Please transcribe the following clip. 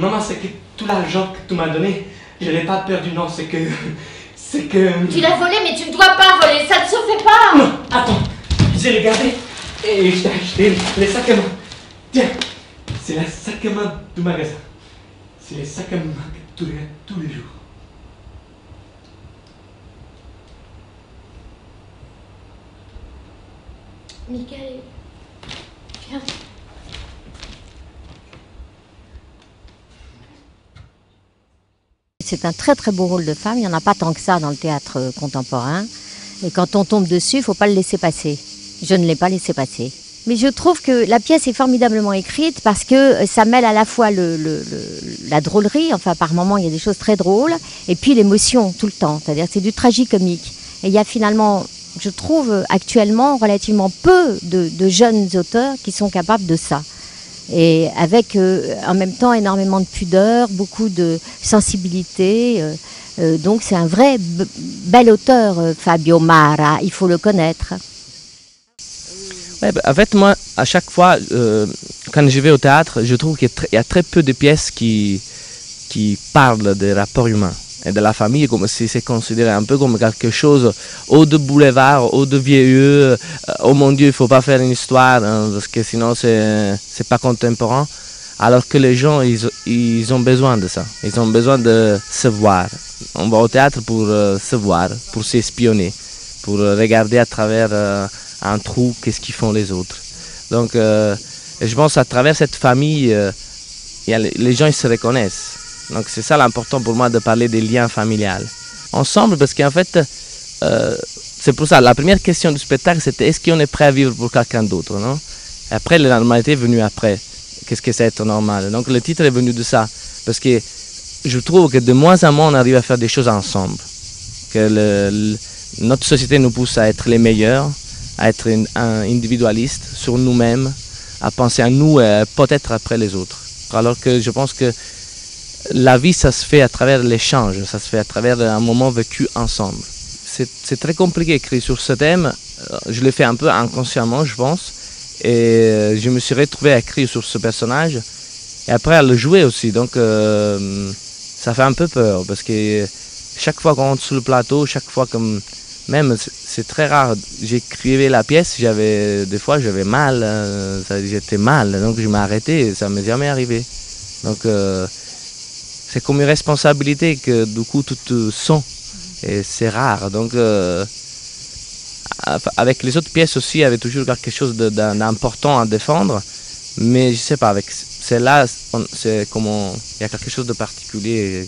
Maman, c'est que tout l'argent que tu m'as donné, je l'ai pas perdu, non, c'est que... Tu l'as volé, mais tu ne dois pas voler, ça ne se fait pas. Non, attends, j'ai regardé et je t'ai acheté les sacs à main. Tiens, c'est le sac à main du magasin. C'est les sacs à main que tu regardes tous les jours. Michael, viens. C'est un très très beau rôle de femme, il n'y en a pas tant que ça dans le théâtre contemporain. Et quand on tombe dessus, il ne faut pas le laisser passer. Je ne l'ai pas laissé passer. Mais je trouve que la pièce est formidablement écrite parce que ça mêle à la fois la drôlerie, enfin par moments il y a des choses très drôles, et puis l'émotion tout le temps, c'est-à-dire c'est du tragicomique. Et il y a finalement, je trouve actuellement relativement peu de jeunes auteurs qui sont capables de ça. Et avec en même temps énormément de pudeur, beaucoup de sensibilité. Donc c'est un vrai bel auteur, Fabio Mara, il faut le connaître. Ouais, en fait, moi, à chaque fois, quand je vais au théâtre, je trouve qu'il y a très peu de pièces qui parlent des rapports humains et de la famille, comme si c'est considéré un peu comme quelque chose ou de boulevard, ou de vieux, oh mon Dieu, il ne faut pas faire une histoire, hein, parce que sinon c'est pas contemporain. Alors que les gens, ils ont besoin de ça, ils ont besoin de se voir. On va au théâtre pour se voir, pour s'espionner, pour regarder à travers un trou qu'est-ce qu'ils font les autres. Donc je pense à travers cette famille, les gens ils se reconnaissent. Donc c'est ça l'important pour moi de parler des liens familiales. Ensemble, parce qu'en fait, c'est pour ça, la première question du spectacle c'était est-ce qu'on est prêt à vivre pour quelqu'un d'autre, non? Et après, la normalité est venue après. Qu'est-ce que c'est être normal? Donc le titre est venu de ça. Parce que je trouve que de moins en moins on arrive à faire des choses ensemble. Que notre société nous pousse à être les meilleurs, à être un individualiste sur nous-mêmes, à penser à nous et peut-être après les autres. Alors que je pense que la vie, ça se fait à travers l'échange, ça se fait à travers un moment vécu ensemble. C'est très compliqué d'écrire sur ce thème, je l'ai fait un peu inconsciemment, je pense, et je me suis retrouvé à écrire sur ce personnage, et après à le jouer aussi, donc ça fait un peu peur, parce que chaque fois qu'on rentre sur le plateau, chaque fois que même, c'est très rare, j'écrivais la pièce, des fois j'avais mal, j'étais mal, donc je m'ai arrêté, ça ne m'est jamais arrivé. Donc c'est comme une responsabilité que du coup tu te sens, et c'est rare. Donc avec les autres pièces aussi, il y avait toujours quelque chose d'important à défendre, mais je ne sais pas, avec celle-là, il y a quelque chose de particulier.